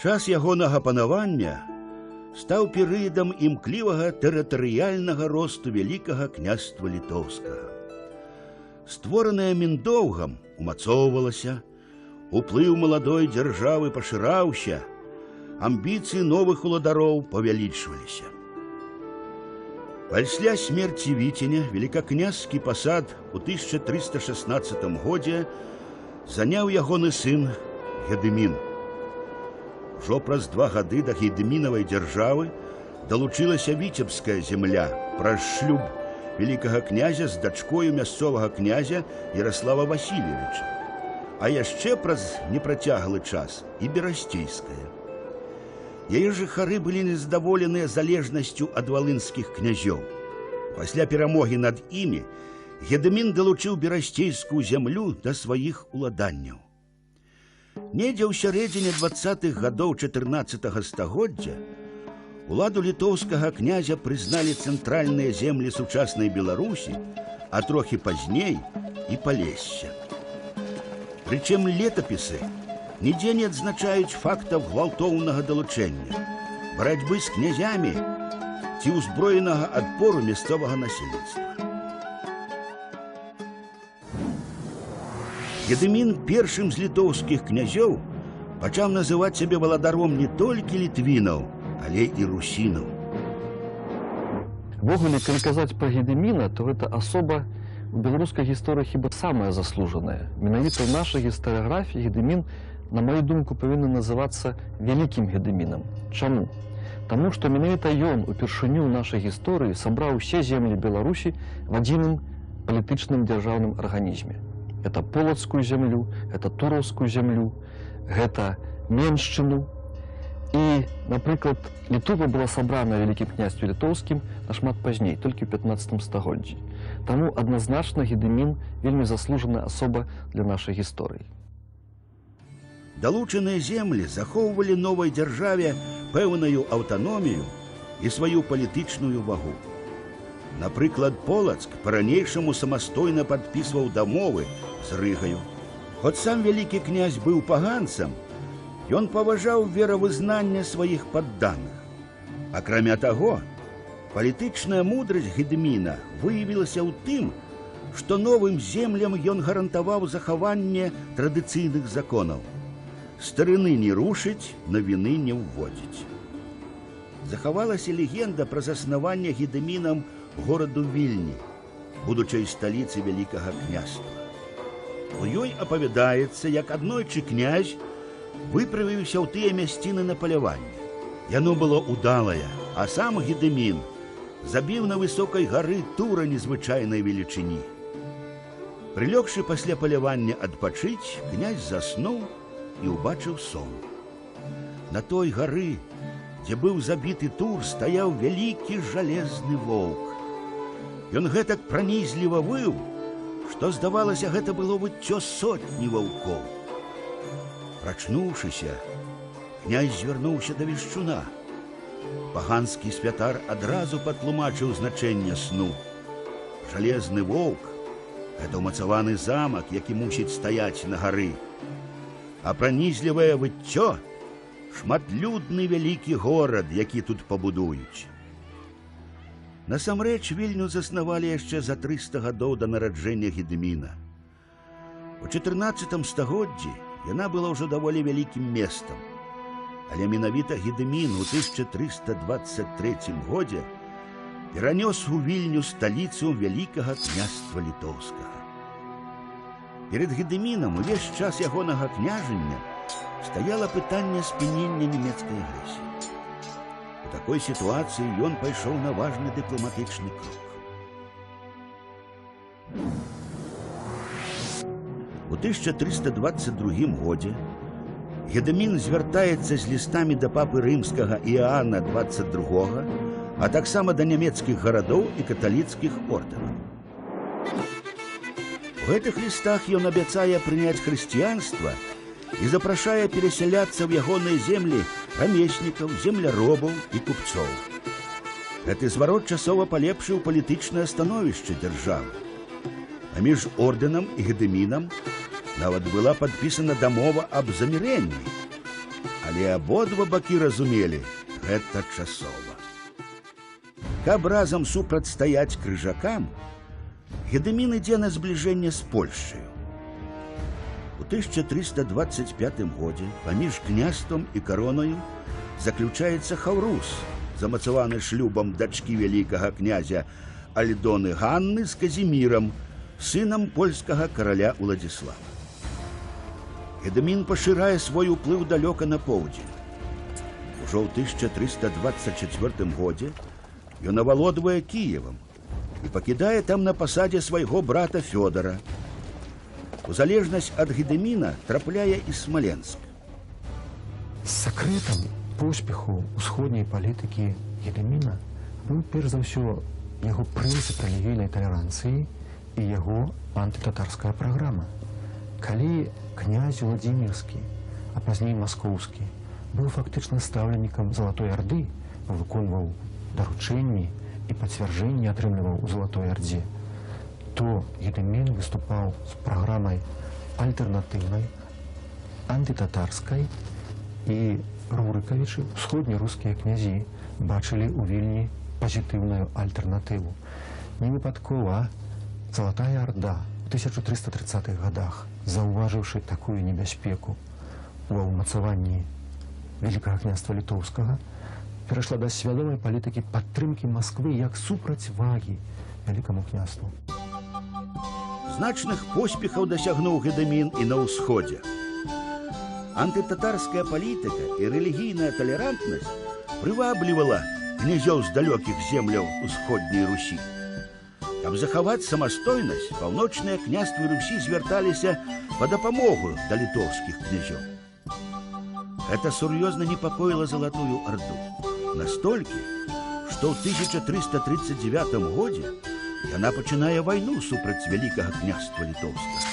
Час ягонага панавання стаў перыядам імклівага тэрытарыяльнага росту вялікага княства літоўскага. Створанае Міндоўгам умацоўвалася, уплыў маладой дзяржавы пашыраўся, амбіцыі новых уладароў павялічваліся. Пасля смерці Віценя велікакняжскі пасад у 1316 годзе заняў ягоны сын Гедымін. Ужо праз 2 гады да Гедымінавай дзяржавы далучылася віцебская зямля праз шлюб великага князя з дачкою мясцовага князя Ярослава Васильевича, а яшчэ праз непрацяглы час і берасцейская. Яе жыхары былі незадаволеныя залежнасцю ад валынскіх князёў. Пасля перамогі над імі Гедымін далучыў берасцейскую зямлю да сваіх уладанняў. Недзе ў сярэдзіне 20-х гадоў 14-го стагоддзя уладу літоўскага князя прызналі цэнтральныя землі сучаснай Беларусі, а трохі пазней і Палесся. Прычым летапісы нідзе не адзначаюць фактаў гвалтоўнага далучэння, барацьбы з князямі ці ўзброенага адпору мясцовага насельніцтва. Гедымін першым з літоўскіх князёў пачаў называць сябе валадаром не толькі літвінаў, але і русінаў. Ввогуле, калі казаць пра Гедыміна, то гэта асоба у беларускай гісторыі хіба самая заслужаная. Менавіта ў нашай гістарыяграфіі Гедымін, на маю думку, павінен называцца вялікім Гедымінам. Чаму? Таму што менавіта ён упершыню ў нашай гісторыі сабраў усе землі Беларусі в адзіным палітычным дзяржаўным арганізме. Это полацкую зямлю, это тураўскую зямлю, гэта меншчыну. І, напрыклад, Літова была сабрана вялікім княстве літоўскім нашмат пазней, толькі ў 15 стагоддзі. Таму адназначна Гедымін вельмі заслужаная асоба для нашай гісторыі. Далучаныя землі захоўвалі новай дзяржаве пэўную аўтаномію і сваю палітычную вагу. Напрыклад, Полацк па-ранейшаму самастойна падпісваў дамовы з Рыгаю. Хоць сам вялікі князь быў паганцам, ён паважаў веравызнанне сваіх падданых. Акрамя таго, палітычная мудрасць Гедыміна выявілася ў тым, што новым землям ён гарантаваў захаванне традыцыйных законаў. Старыны не рушыць, навіны не ўводзіць. Захавалася легенда пра заснаванне Гедымінам гораду Вільні, будучай сталіцы вялікага княства. У ёй апавядаецца, як аднойчы князь выправіўся ў тыя мясціны на паляванне. Яно было удалае, а сам Гедымін забіў на высокай гары тура незвычайнай велічыні. Прылёгшы пасля палявання адпачыць, князь заснуў і ўбачыў сон. На той гары, дзе быў забіты тур, стаяў вялікі жалезны воўк. Ён гэтак пранізліва выў, што, здавалася, гэта было выццё сотні ваўкоў. Прачнуўшыся, князь звярнуўся да вешчуна. Паганскі святар адразу патлумачыў значэнне сну. Жалезны воўк — гэта ўмацаваны замак, які мусіць стаяць на гары. А пранізлівае выццё — шматлюдны вялікі горад, які тут пабудуюць. Насамрэч, Вільню заснавалі яшчэ за 300 гадоў да нараджэння Гедыміна. У 14 стагоддзі яна была ўжо даволі вялікім месцам, але менавіта Гедымін у 1323 годзе перанёс у Вільню сталіцу вялікага княства літоўскага. Перад Гедымінам увесь час ягонага княжання стаяла пытанне спынення нямецкай агрэсіі. У такой сітуацыі ён пайшоў на важны дыпламатычны крок. У 1322 годзе Гедымін звяртаецца з лістамі да папы рымскага Іоанна 22, а таксама да нямецкіх гарадоў і каталіцкіх ордэнаў. У гэтых лістах ён абяцае прыняць хрысціянства і запрашае перасяляцца ў ягоныя землі рамеснікаў, земляробаў і купцоў. Гэты зварот часова палепшыў палітычнае становішча дзяржавы. Паміж ордэнам і Гедымінам нават была падпісана дамова аб замірэнні. Але абодва бакі разумелі, гэта часова. Каб разам супрацьстаяць крыжакам, Гедэмін ідзе на збліжэнне з Польшчаю. У 1325 годзе паміж княствам і каронаю заключаецца хаўрус, замацаваны шлюбам дачкі вялікага князя Альдоны Ганны з Казімірам, сынам польскага караля Уладзіслава. Гедэмін пашырае свой уплыў далёка на поўдзень. Ужо ў 1324 годзе ён авалодвае Кіевам і пакідае там на пасадзе свайго брата Фёдара. У залежнасць ад Гедэміна трапляе і Смаленск. Сакрэтам поспеху усходняй палітыкі Гедэміна быў перш за ўсё яго прынцып рэлігійнай талеранцыі і яго антытатарская праграма. Калі князь Владзімірскі, а пазней маскоўскі, быў фактычна стаўленнікам Залатой Арды, выконваў даручэнні і пацвярджэнні атрымліваў у Залатой Ардзе, то Гедэмін выступаў з праграмай альтэрнатыўнай, антытатарскай, і рурыкавічы, усходнерускія князі, бачылі ў Вільні пазітыўную альтэрнатыву. Невыпадкова Залатая Арда у 1330-х годах, заўважыўшы такую небяспеку ва ўмацаванні Вялікага княства Літоўскага, перайшла да свядомай палітыкі падтрымкі Масквы як супрацьвагі Вялікаму княству. Значных поспехаў дасягнуў Гедэмін і на ўсходзе. Антытатарская палітыка і рэлігійная талерантнасць прываблівала князёў з далёкіх земляў усходняй Русі. Каб захаваць самастойнасць, паўночныя княствы Русі звярталіся па дапамогу да літоўскіх князёў. Гэта сур'ёзна непакоіла Залатую Арду. Настолькі, што ў 1339 годзе яна пачынае вайну супраць Вялікага княства Літоўскага.